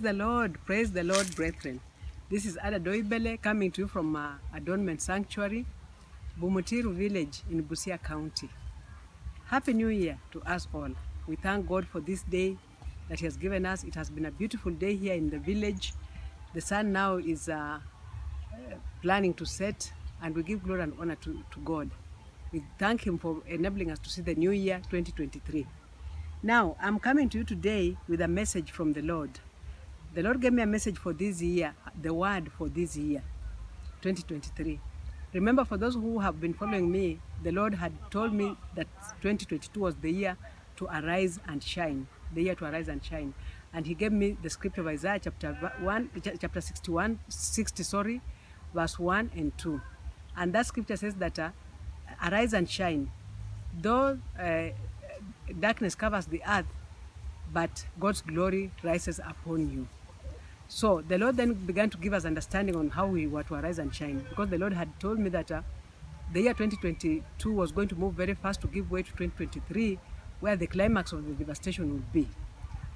the Lord, brethren. This is Ada Doibele coming to you from Adornment Sanctuary, Bumutiru village in Busia County. Happy New Year to us all. We thank God for this day that He has given us. It has been a beautiful day here in the village. The sun now is planning to set, and we give glory and honor to God. We thank Him for enabling us to see the new year 2023. Now, I'm coming to you today with a message from the Lord. The Lord gave me a message for this year, the word for this year, 2023. Remember, for those who have been following me, the Lord had told me that 2022 was the year to arise and shine, the year to arise and shine. And He gave me the scripture of Isaiah chapter 60, verse 1 and 2. And that scripture says that arise and shine, though darkness covers the earth, but God's glory rises upon you. So the Lord then began to give us understanding on how we were to arise and shine, because the Lord had told me that the year 2022 was going to move very fast to give way to 2023, where the climax of the devastation will be.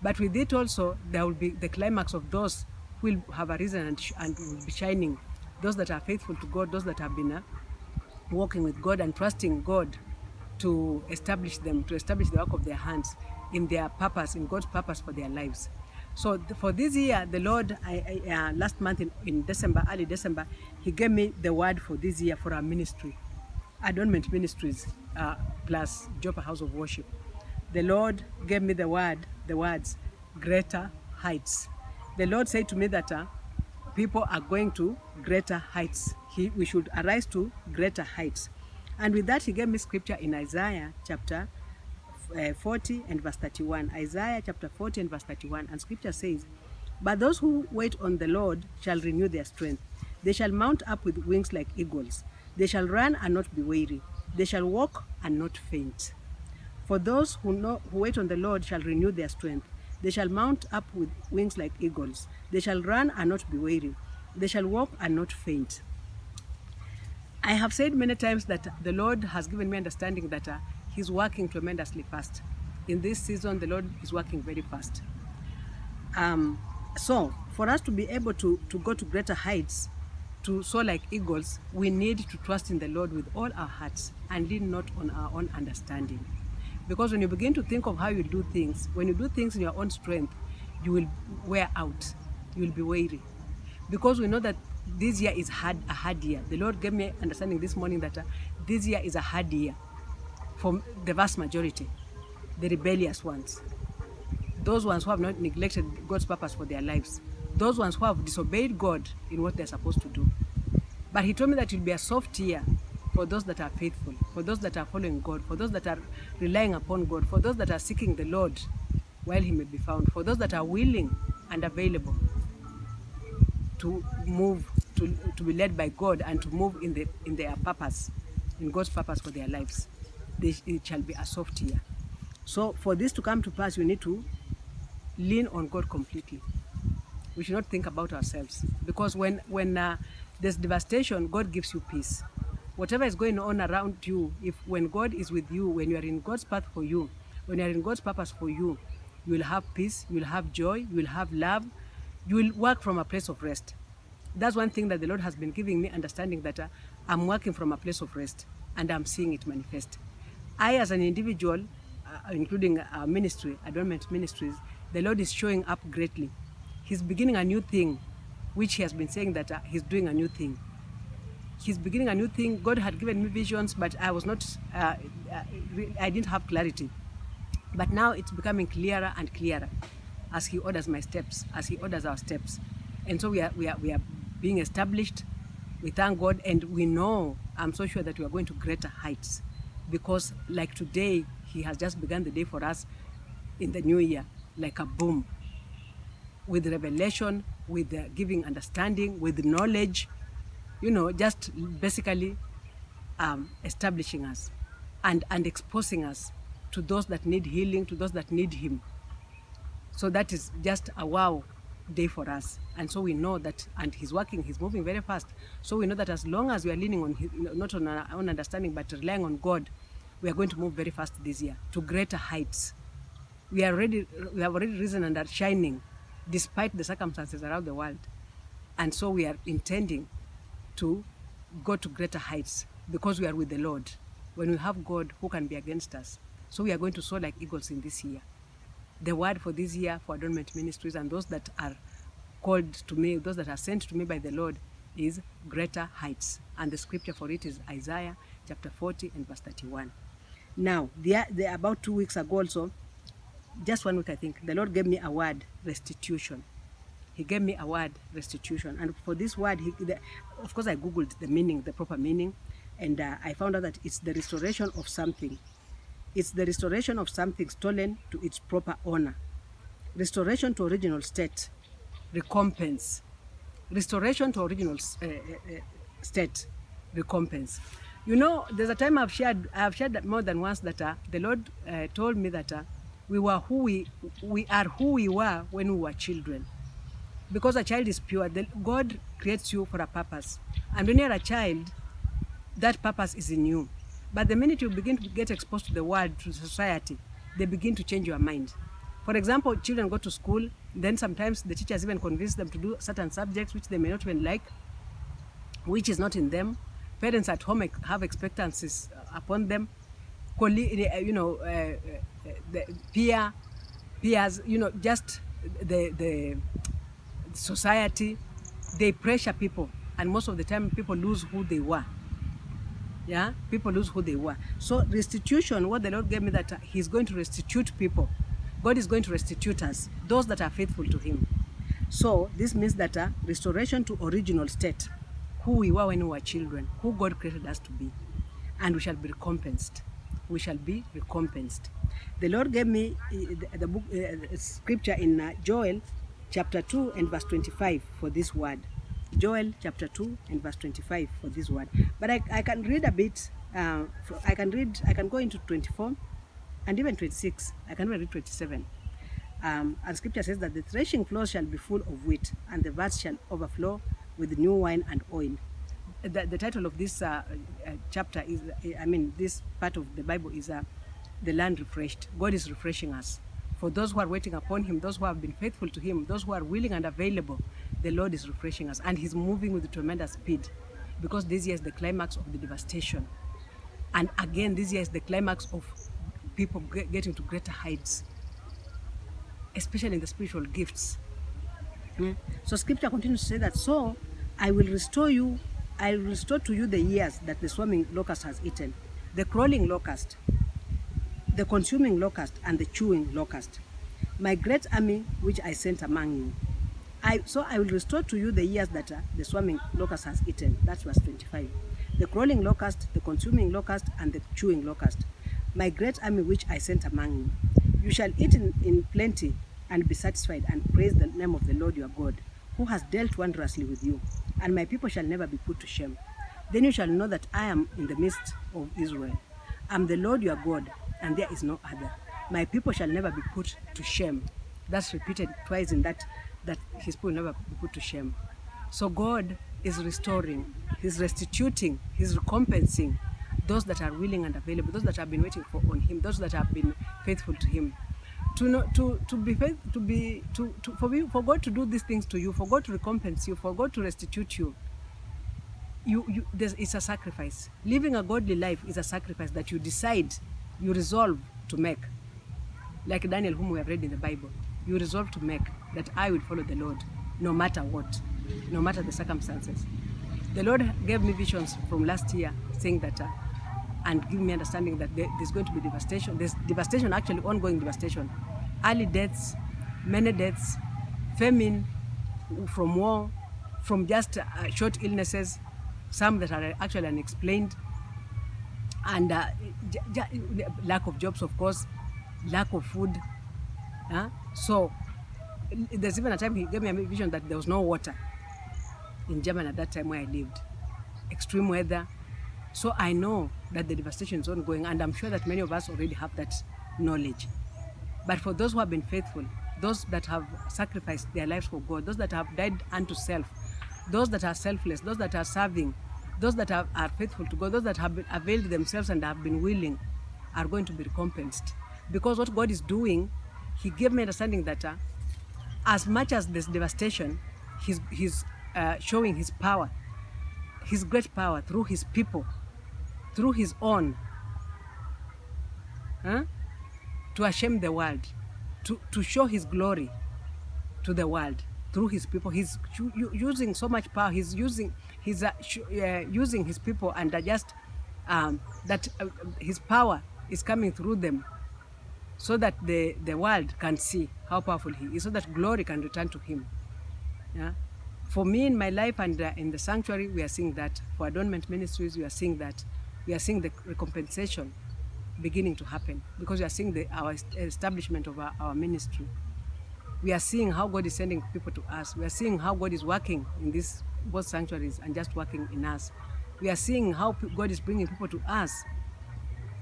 But with it also, there will be the climax of those who will have arisen and will be shining, those that are faithful to God, those that have been walking with God and trusting God to establish them, to establish the work of their hands in their purpose, in God's purpose for their lives. So for this year, the Lord, last month in December, early December, He gave me the word for this year for our ministry, Adornment Ministries, plus Joppa House of Worship. The Lord gave me the words, greater heights. The Lord said to me that people are going to greater heights. We should arise to greater heights. And with that, He gave me scripture in Isaiah chapter 40 and verse 31. Isaiah chapter 40 and verse 31. And scripture says, but those who wait on the Lord shall renew their strength. They shall mount up with wings like eagles. They shall run and not be weary. They shall walk and not faint. For those who wait on the Lord shall renew their strength. They shall mount up with wings like eagles. They shall run and not be weary. They shall walk and not faint. I have said many times that the Lord has given me understanding that He's working tremendously fast. In this season, the Lord is working very fast. So for us to be able to go to greater heights, to soar like eagles, we need to trust in the Lord with all our hearts and lean not on our own understanding. Because when you begin to think of how you do things, when you do things in your own strength, you will wear out. You will be weary. Because we know that this year is a hard year. The Lord gave me understanding this morning that this year is a hard year for the vast majority, the rebellious ones, those ones who have not neglected God's purpose for their lives, those ones who have disobeyed God in what they're supposed to do. But He told me that it will be a soft year for those that are faithful, for those that are following God, for those that are relying upon God, for those that are seeking the Lord while He may be found, for those that are willing and available to move, to be led by God and to move in their purpose, in God's purpose for their lives. It shall be a soft year. So for this to come to pass, we need to lean on God completely. We should not think about ourselves, because when there's devastation, God gives you peace. Whatever is going on around you, when God is with you, when you are in God's path for you, when you are in God's purpose for you, you will have peace, you will have joy, you will have love, you will work from a place of rest. That's one thing that the Lord has been giving me understanding, that I'm working from a place of rest and I'm seeing it manifest. I, as an individual, including our ministry, Adornment Ministries, the Lord is showing up greatly. He's beginning a new thing, which He has been saying that He's doing a new thing. He's beginning a new thing. God had given me visions, but I was not, I didn't have clarity. But now it's becoming clearer and clearer as He orders my steps, as He orders our steps. And so we are being established. We thank God, and we know, I'm so sure that we are going to greater heights, because like today, He has just begun the day for us in the new year, like a boom, with revelation, with giving understanding, with knowledge, just basically establishing us and exposing us to those that need healing, to those that need Him. So that is just a wow day for us. And so we know that, and He's working, He's moving very fast. So we know that as long as we are leaning on not on our own understanding, but relying on God, we are going to move very fast this year to greater heights. We have already risen and are shining despite the circumstances around the world. And so we are intending to go to greater heights because we are with the Lord. When we have God, who can be against us? So we are going to soar like eagles in this year. The word for this year for Adornment Ministries and those that are called to me, those that are sent to me by the Lord, is greater heights. And the scripture for it is Isaiah chapter 40 and verse 31. Now, about 2 weeks ago also, just 1 week I think, the Lord gave me a word, restitution. He gave me a word, restitution. And for this word, of course I Googled the meaning, the proper meaning, and I found out that it's the restoration of something. It's the restoration of something stolen to its proper owner. Restoration to original state. Recompense. Restoration to original state. Recompense. You know, there's a time I've shared that more than once that the Lord told me that we are who we were when we were children. Because a child is pure, God creates you for a purpose. And when you're a child, that purpose is in you. But the minute you begin to get exposed to the world, to society, they begin to change your mind. For example, children go to school, then sometimes the teachers even convince them to do certain subjects which they may not even like, which is not in them. Parents at home have expectancies upon them. The peers, just the society, they pressure people, and most of the time people lose who they were. Yeah, people lose who they were. So restitution, what the Lord gave me, that He's going to restitute people. God is going to restitute us, those that are faithful to Him. So this means that restoration to original state, who we were when we were children, who God created us to be, and we shall be recompensed. We shall be recompensed. The Lord gave me the book, scripture in Joel chapter 2 and verse 25 for this word. Joel chapter 2 and verse 25 for this word. But I can read a bit. I can go into 24 and even 26. I can even read 27. And scripture says that the threshing floors shall be full of wheat, and the vats shall overflow with new wine and oil. The title of this chapter is, this part of the Bible is the land refreshed. God is refreshing us. For those who are waiting upon Him, those who have been faithful to Him, those who are willing and available, the Lord is refreshing us. And He's moving with tremendous speed, because this year is the climax of the devastation. And again, this year is the climax of people getting to greater heights, especially in the spiritual gifts. So scripture continues to say that, so I will restore to you the years that the swarming locust has eaten, the crawling locust, the consuming locust, and the chewing locust, my great army which I sent among you. So I will restore to you the years that the swarming locust has eaten. That's verse 25. The crawling locust, the consuming locust, and the chewing locust, my great army which I sent among you. You shall eat in plenty and be satisfied, and praise the name of the Lord your God, who has dealt wondrously with you, and my people shall never be put to shame. Then you shall know that I am in the midst of Israel. I am the Lord your God, and there is no other. My people shall never be put to shame. That's repeated twice in that His people will never be put to shame. So God is restoring, He's restituting, He's recompensing those that are willing and available, those that have been waiting on Him, those that have been faithful to Him. For God to do these things to you, for God to recompense you, for God to restitute you, it's a sacrifice. Living a godly life is a sacrifice that you decide, you resolve to make. Like Daniel, whom we have read in the Bible, you resolve to make that I will follow the Lord, no matter what, no matter the circumstances. The Lord gave me visions from last year, saying that, and give me understanding that there's going to be devastation. There's devastation, actually ongoing devastation. Early deaths, many deaths, famine, from war, from just short illnesses, some that are actually unexplained, and lack of jobs, of course, lack of food. So there's even a time He gave me a vision that there was no water in Germany at that time where I lived. Extreme weather. So I know that the devastation is ongoing, and I'm sure that many of us already have that knowledge. But for those who have been faithful, those that have sacrificed their lives for God, those that have died unto self, those that are selfless, those that are serving, those that are faithful to God, those that have availed themselves and have been willing, are going to be recompensed. Because what God is doing, He gave me understanding that as much as this devastation, he's showing his power, his great power through his people, through his own, to ashame the world, to show his glory to the world through his people. He's using so much power. He's using his people, and just that his power is coming through them, so that the world can see how powerful he is, so that glory can return to him. Yeah. For me in my life and in the sanctuary, we are seeing that. For Adornment Ministries, we are seeing that. We are seeing the recompensation beginning to happen, because we are seeing our establishment of our ministry. We are seeing how God is sending people to us. We are seeing how God is working in these both sanctuaries and just working in us. We are seeing how God is bringing people to us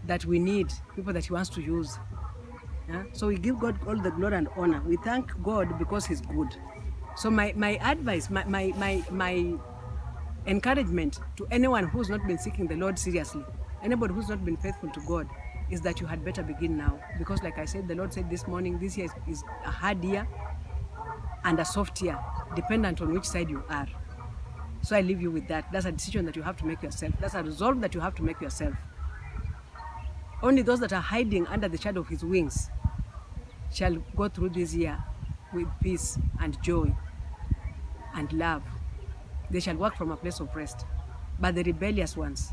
that we need, people that he wants to use. Yeah? So we give God all the glory and honor. We thank God because he's good. So my advice, my encouragement to anyone who's not been seeking the Lord seriously, anybody who's not been faithful to God, is that you had better begin now. Because like I said, the Lord said this morning, this year is a hard year and a soft year, dependent on which side you are. So I leave you with that. That's a decision that you have to make yourself. That's a resolve that you have to make yourself. Only those that are hiding under the shadow of his wings shall go through this year with peace and joy and love. They shall work from a place of rest. But the rebellious ones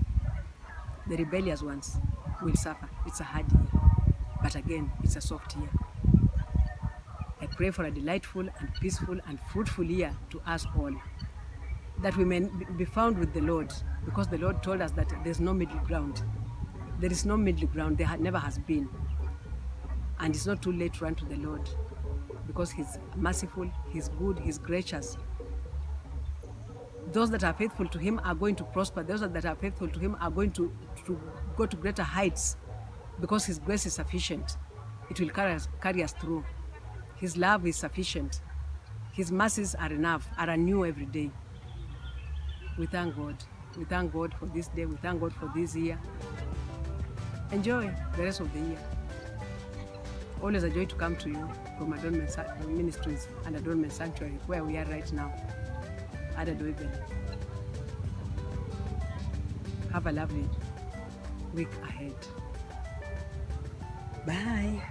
will suffer. It's a hard year. But again, it's a soft year. I pray for a delightful and peaceful and fruitful year to us all, that we may be found with the Lord, because the Lord told us that there's no middle ground. There is no middle ground. There never has been. And it's not too late to run to the Lord, because he's merciful, he's good, he's gracious. Those that are faithful to him are going to prosper. Those that are faithful to him are going to go to greater heights, because his grace is sufficient. It will carry us through. His love is sufficient. His mercies are enough, are new every day. We thank God. We thank God for this day. We thank God for this year. Enjoy the rest of the year. Always a joy to come to you from Adornment Ministries and Adornment Sanctuary, where we are right now. Ada Doibel. Have a lovely week ahead. Bye.